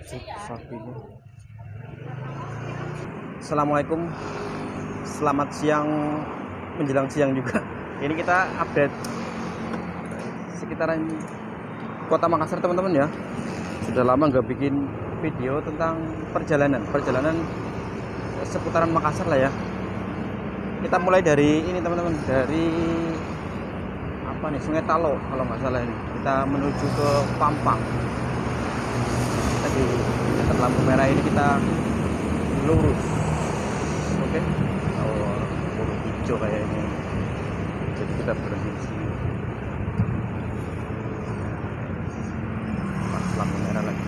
sapinya. Assalamualaikum, selamat siang menjelang siang juga. Ini kita update sekitaran kota Makassar teman-teman ya. Sudah lama nggak bikin video tentang perjalanan seputaran Makassar lah ya. Kita mulai dari ini teman-teman, dari apa nih, Sungai Talo kalau nggak salah ini. Kita menuju ke Pampang. Di dekat lampu merah ini kita lurus, oke. Oh, hijau kayaknya, jadi kita berhenti di sini. Pas lampu merah lagi.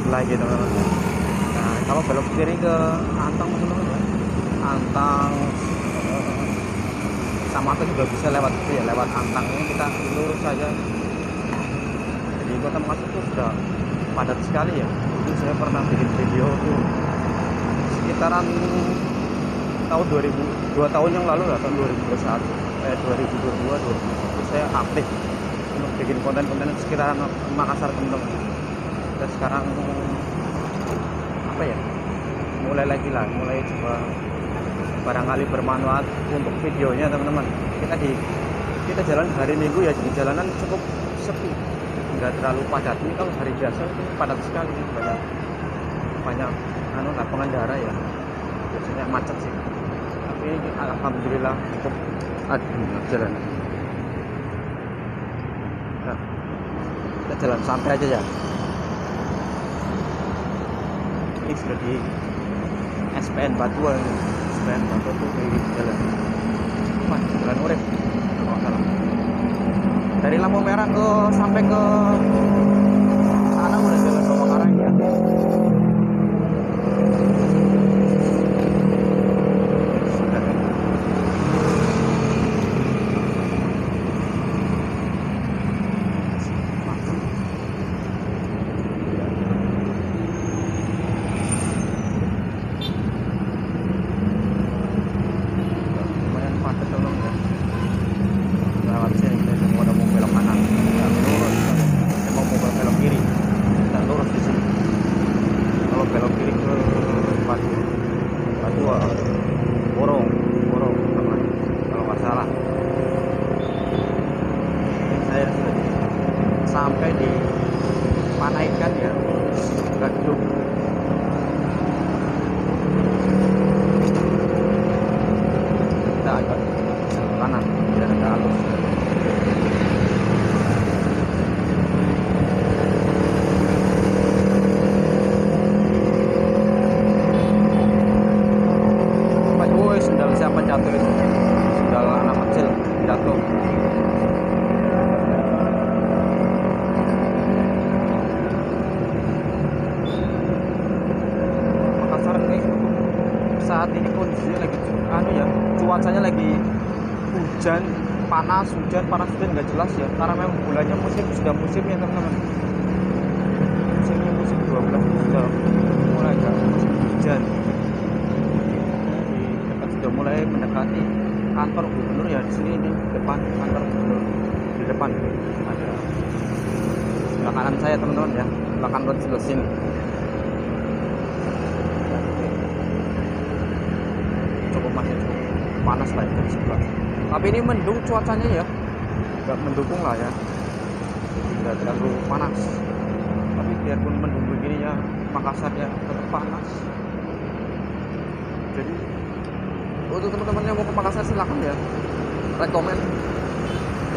Lagi teman-teman. Nah, kalau belok kiri ke Antang teman-teman ya, Antang sama itu juga bisa lewat itu ya, lewat Antang ini kita lurus saja. Jadi kota Makassar itu sudah padat sekali ya. Itu saya pernah bikin video itu sekitaran tahun 2 tahun yang lalu lah, tahun 2022 itu saya aktif untuk bikin konten-konten sekitaran Makassar teman-teman. Dan sekarang apa ya, mulai coba barangkali bermanfaat untuk videonya teman-teman. Kita jalan hari Minggu ya, jadi jalanan cukup sepi, nggak terlalu padat. Ini kalau hari biasa itu padat sekali, banyak pengendara ya, biasanya macet sih. Tapi alhamdulillah cukup adem jalanan. Nah, kita jalan santai aja ya. Ini sudah di SPN Batuan, di jalan Urip kalau salah. Dari lampu merah sampai ke sana udah jalan Bawang ya. Sampai di Panaikan ya, Gadung. Kita agak kanan, biar agak halus. Woi, sendal siapa jatuh itu? Sendal anak kecil jatuh. Saat ini kondisinya lagi cuacanya lagi hujan panas nggak jelas ya, karena memang bulannya sudah musimnya teman-teman. Musim 12 itu sudah mulai musim hujan. Sudah mulai mendekati kantor gubernur ya, di sini di depan kantor gubernur, di depan ada sebelah kanan saya teman-teman ya, belakang road sebelah sini. Masih cukup panas lah itu sebelah. Tapi ini mendung cuacanya ya, nggak mendukung lah ya, tidak terlalu panas. Tapi biarpun mendung begini ya, Makassar ya tetap panas. Jadi untuk teman-teman yang mau ke Makassar silakan ya, rekomen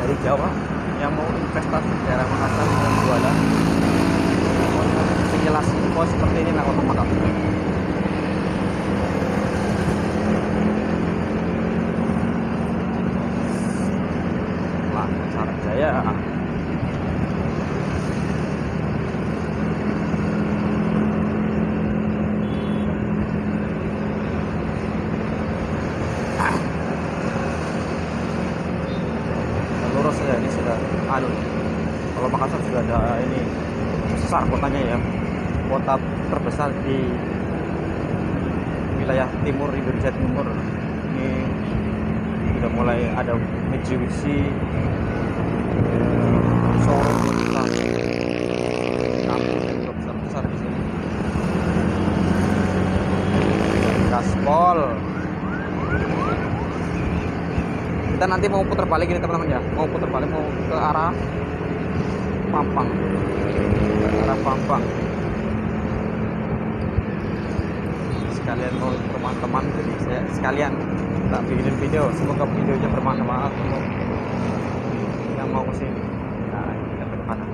dari Jawa yang mau investasi di daerah Makassar dan jualan. Sejelas info seperti ini lah untuk Makassar. Sarjaya besar kotanya ya, kota terbesar di wilayah timur Indonesia Timur. Ini sudah mulai ada Mitsubishi showroom besar, kampung juga besar-besar di sini. Gaspol. Kita nanti mau putar balik ini teman-teman ya, mau putar balik mau ke arah Pampang, sekalian mau ke rumah teman, jadi saya sekalian tak bikin video, semoga videonya bermanfaat untuk yang mau ke sini. Nah, kita ke kanan.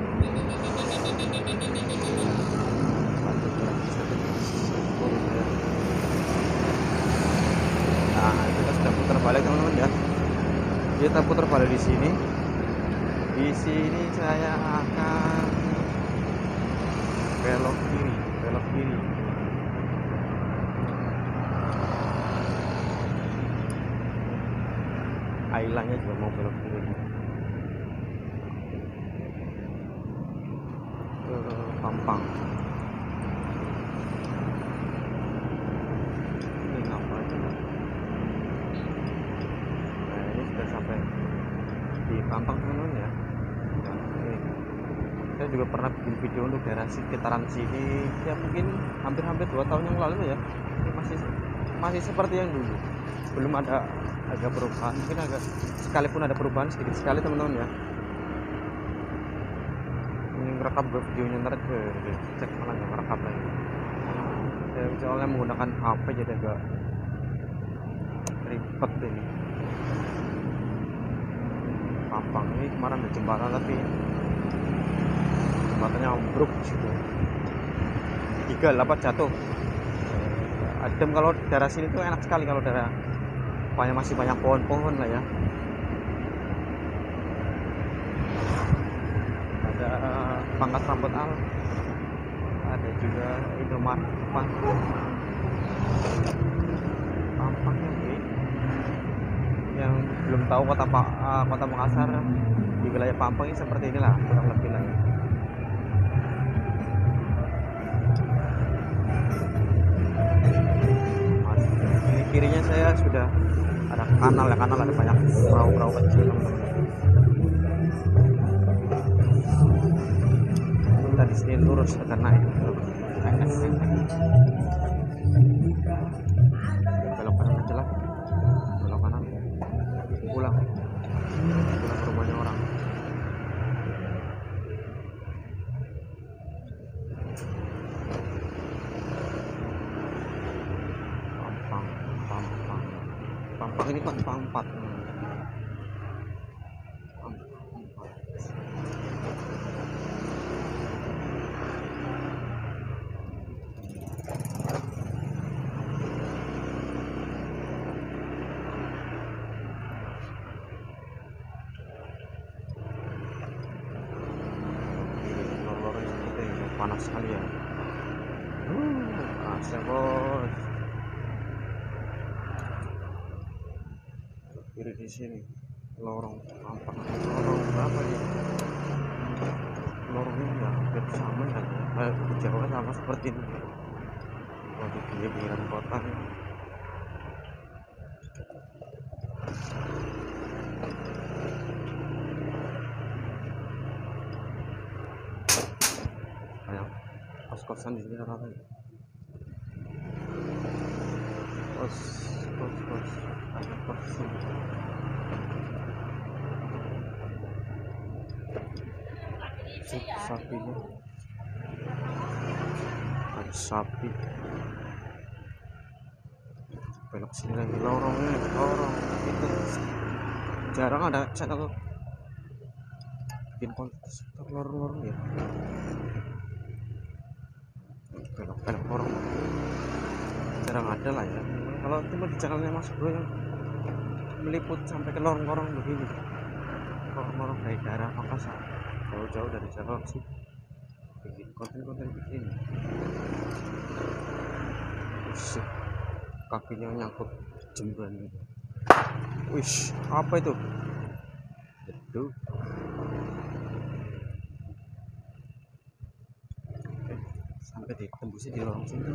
Nah, kita sudah putar balik teman-teman ya. Kita putar balik di sini. Di sini saya akan belok kiri. Ailanya juga mau belok kiri ke Pampang. Ini nampaknya. Nah, ini sudah sampai di Pampang teman-teman ya. Saya juga pernah bikin video untuk daerah sekitaran sini ya, mungkin hampir 2 tahun yang lalu ya. Ini masih seperti yang dulu, belum ada agak perubahan, mungkin agak sekalipun ada perubahan sedikit sekali teman-teman ya. Ini ngerekam videonya ntar cek malah nggak ngerekam lagi. Saya soalnya menggunakan HP jadi agak ribet ini. Pampang ini kemarin ada jembatan tapi jembatannya ambruk situ, 3 lapat jatuh. Adem kalau daerah sini tuh enak sekali, kalau daerah masih banyak pohon-pohon lah ya. Ada pangkas rambut al, ada juga Indomaret Pampang ya. Yang belum tahu kota Makassar di wilayah Pampang ini seperti inilah kurang lebih lah ya. Ini kirinya saya sudah ada kanal ya, ada banyak perahu-perahu kecil teman-teman. Kita di sini lurus akan naik. Belok kanan aja lah, belok kanan, pulang ke rumahnya orang. Pampang ini Pampang 4. Panas sekali ya. AC bos. Kiri di sini lorong Pampang. Lorong berapa ya? Lorongnya udah hampir sama kan ya. Jaraknya sama seperti ini. Di pinggiran kota nih. Kayak kos-kosan di sini rata. Kos. Sapinya ada sapi. Belok sini lagi, lorong itu jarang ada channel bikin konten lorong ya. Belok lorong jarang ada lah ya. Kalau cuma di channelnya Mas Bro yang meliput sampai ke lorong-lorong begini, lorong-lorong dari daerah Makassar, jauh-jauh dari Jawa sih, bikin konten-konten begini. Kakinya nyangkut jemban gitu. Wish, apa itu? Itu sampai ditembusi di lorong situ.